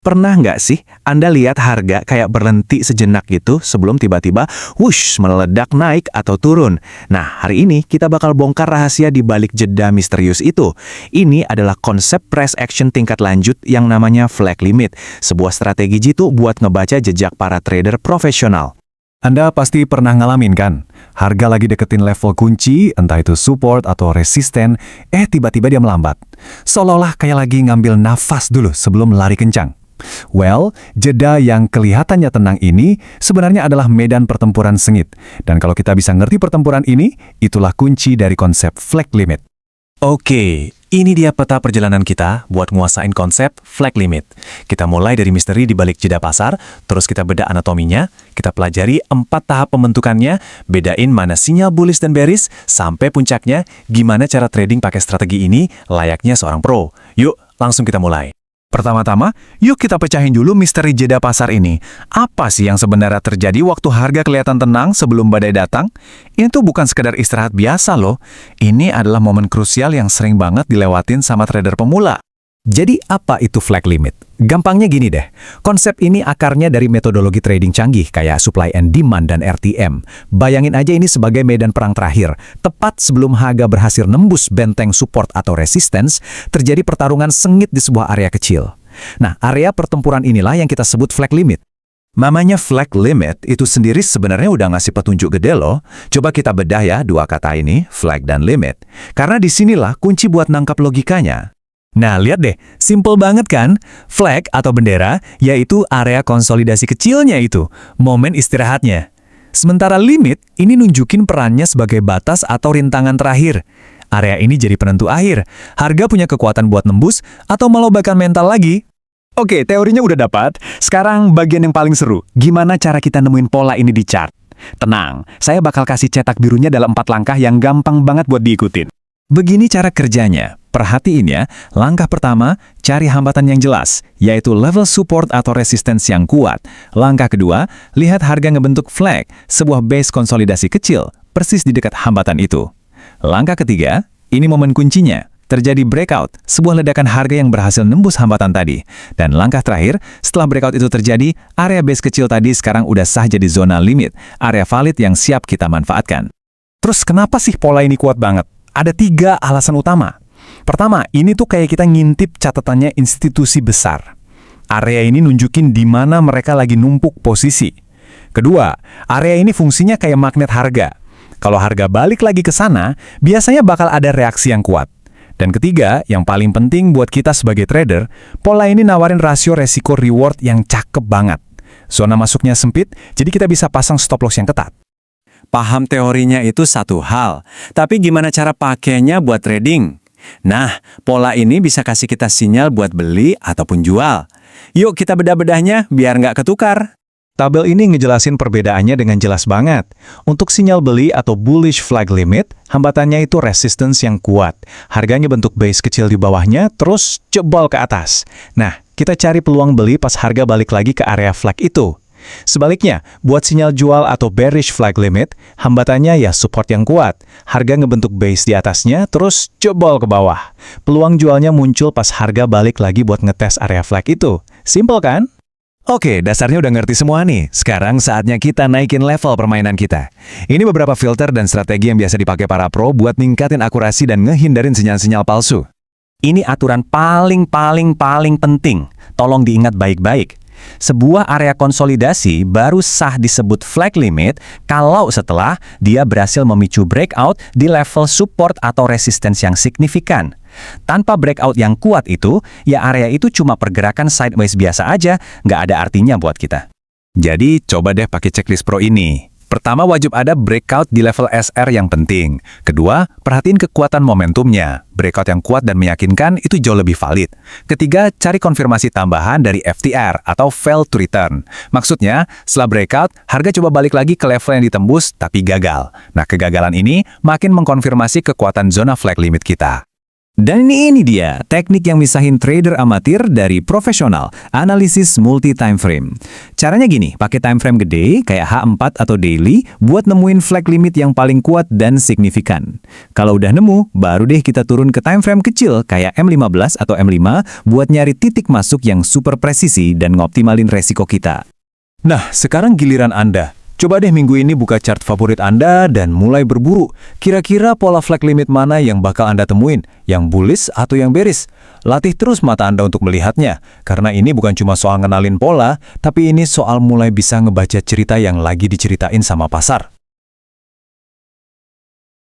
Pernah nggak sih Anda lihat harga kayak berhenti sejenak gitu sebelum tiba-tiba wush meledak naik atau turun? Nah, hari ini kita bakal bongkar rahasia di balik jeda misterius itu. Ini adalah konsep price action tingkat lanjut yang namanya flag limit, sebuah strategi jitu buat ngebaca jejak para trader profesional. Anda pasti pernah ngalamin kan? Harga lagi deketin level kunci, entah itu support atau resisten, tiba-tiba dia melambat. Seolah-olah kayak lagi ngambil nafas dulu sebelum lari kencang. Well, jeda yang kelihatannya tenang ini sebenarnya adalah medan pertempuran sengit. Dan kalau kita bisa ngerti pertempuran ini, itulah kunci dari konsep flag limit. Oke, ini dia peta perjalanan kita buat nguasain konsep flag limit. Kita mulai dari misteri di balik jeda pasar, terus kita bedah anatominya, kita pelajari 4 tahap pembentukannya, bedain mana sinyal bullish dan bearish, sampai puncaknya gimana cara trading pakai strategi ini layaknya seorang pro. Yuk, langsung kita mulai. Pertama-tama, yuk kita pecahin dulu misteri jeda pasar ini. Apa sih yang sebenarnya terjadi waktu harga kelihatan tenang sebelum badai datang? Ini tuh bukan sekedar istirahat biasa loh. Ini adalah momen krusial yang sering banget dilewatin sama trader pemula. Jadi apa itu flag limit? Gampangnya gini deh, konsep ini akarnya dari metodologi trading canggih kayak supply and demand dan RTM. Bayangin aja ini sebagai medan perang terakhir. Tepat sebelum harga berhasil nembus benteng support atau resistance, terjadi pertarungan sengit di sebuah area kecil. Nah, area pertempuran inilah yang kita sebut flag limit. Namanya flag limit itu sendiri sebenarnya udah ngasih petunjuk gede loh. Coba kita bedah ya dua kata ini, flag dan limit. Karena disinilah kunci buat nangkap logikanya. Nah, lihat deh, simple banget kan? Flag atau bendera, yaitu area konsolidasi kecilnya itu, momen istirahatnya. Sementara limit, ini nunjukin perannya sebagai batas atau rintangan terakhir. Area ini jadi penentu akhir, harga punya kekuatan buat nembus atau melobakan mental lagi. Oke, teorinya udah dapat. Sekarang bagian yang paling seru, gimana cara kita nemuin pola ini di chart? Tenang, saya bakal kasih cetak birunya dalam 4 langkah yang gampang banget buat diikutin. Begini cara kerjanya. Perhatiin ya, langkah pertama, cari hambatan yang jelas, yaitu level support atau resistance yang kuat. Langkah kedua, lihat harga ngebentuk flag, sebuah base konsolidasi kecil, persis di dekat hambatan itu. Langkah ketiga, ini momen kuncinya, terjadi breakout, sebuah ledakan harga yang berhasil nembus hambatan tadi. Dan langkah terakhir, setelah breakout itu terjadi, area base kecil tadi sekarang udah sah jadi zona limit, area valid yang siap kita manfaatkan. Terus kenapa sih pola ini kuat banget? Ada 3 alasan utama. Pertama, ini tuh kayak kita ngintip catatannya institusi besar. Area ini nunjukin di mana mereka lagi numpuk posisi. Kedua, area ini fungsinya kayak magnet harga. Kalau harga balik lagi ke sana, biasanya bakal ada reaksi yang kuat. Dan ketiga, yang paling penting buat kita sebagai trader, pola ini nawarin rasio resiko reward yang cakep banget. Zona masuknya sempit, jadi kita bisa pasang stop loss yang ketat. Paham teorinya itu satu hal, tapi gimana cara pakainya buat trading? Nah, pola ini bisa kasih kita sinyal buat beli ataupun jual. Yuk kita bedah-bedahnya biar nggak ketukar. Tabel ini ngejelasin perbedaannya dengan jelas banget. Untuk sinyal beli atau bullish flag limit, hambatannya itu resistance yang kuat. Harganya bentuk base kecil di bawahnya, terus jebol ke atas. Nah, kita cari peluang beli pas harga balik lagi ke area flag itu. Sebaliknya, buat sinyal jual atau bearish flag limit, hambatannya ya support yang kuat. Harga ngebentuk base di atasnya, terus jebol ke bawah. Peluang jualnya muncul pas harga balik lagi buat ngetes area flag itu. Simple kan? Oke, dasarnya udah ngerti semua nih. Sekarang saatnya kita naikin level permainan kita. Ini beberapa filter dan strategi yang biasa dipakai para pro buat ningkatin akurasi dan ngehindarin sinyal-sinyal palsu. Ini aturan paling penting. Tolong diingat baik-baik. Sebuah area konsolidasi baru sah disebut flag limit kalau setelah dia berhasil memicu breakout di level support atau resistance yang signifikan. Tanpa breakout yang kuat itu, ya area itu cuma pergerakan sideways biasa aja, nggak ada artinya buat kita. Jadi, coba deh pakai checklist pro ini. Pertama, wajib ada breakout di level SR yang penting. Kedua, perhatiin kekuatan momentumnya. Breakout yang kuat dan meyakinkan itu jauh lebih valid. Ketiga, cari konfirmasi tambahan dari FTR atau fail to return. Maksudnya, setelah breakout, harga coba balik lagi ke level yang ditembus tapi gagal. Nah, kegagalan ini makin mengkonfirmasi kekuatan zona flag limit kita. Dan ini dia, teknik yang misahin trader amatir dari profesional, analisis multi-time frame. Caranya gini, pakai time frame gede, kayak H4 atau daily, buat nemuin flag limit yang paling kuat dan signifikan. Kalau udah nemu, baru deh kita turun ke time frame kecil, kayak M15 atau M5, buat nyari titik masuk yang super presisi dan ngoptimalin resiko kita. Nah, sekarang giliran Anda. Coba deh minggu ini buka chart favorit Anda dan mulai berburu. Kira-kira pola flag limit mana yang bakal Anda temuin? Yang bullish atau yang bearish? Latih terus mata Anda untuk melihatnya. Karena ini bukan cuma soal ngenalin pola, tapi ini soal mulai bisa ngebaca cerita yang lagi diceritain sama pasar.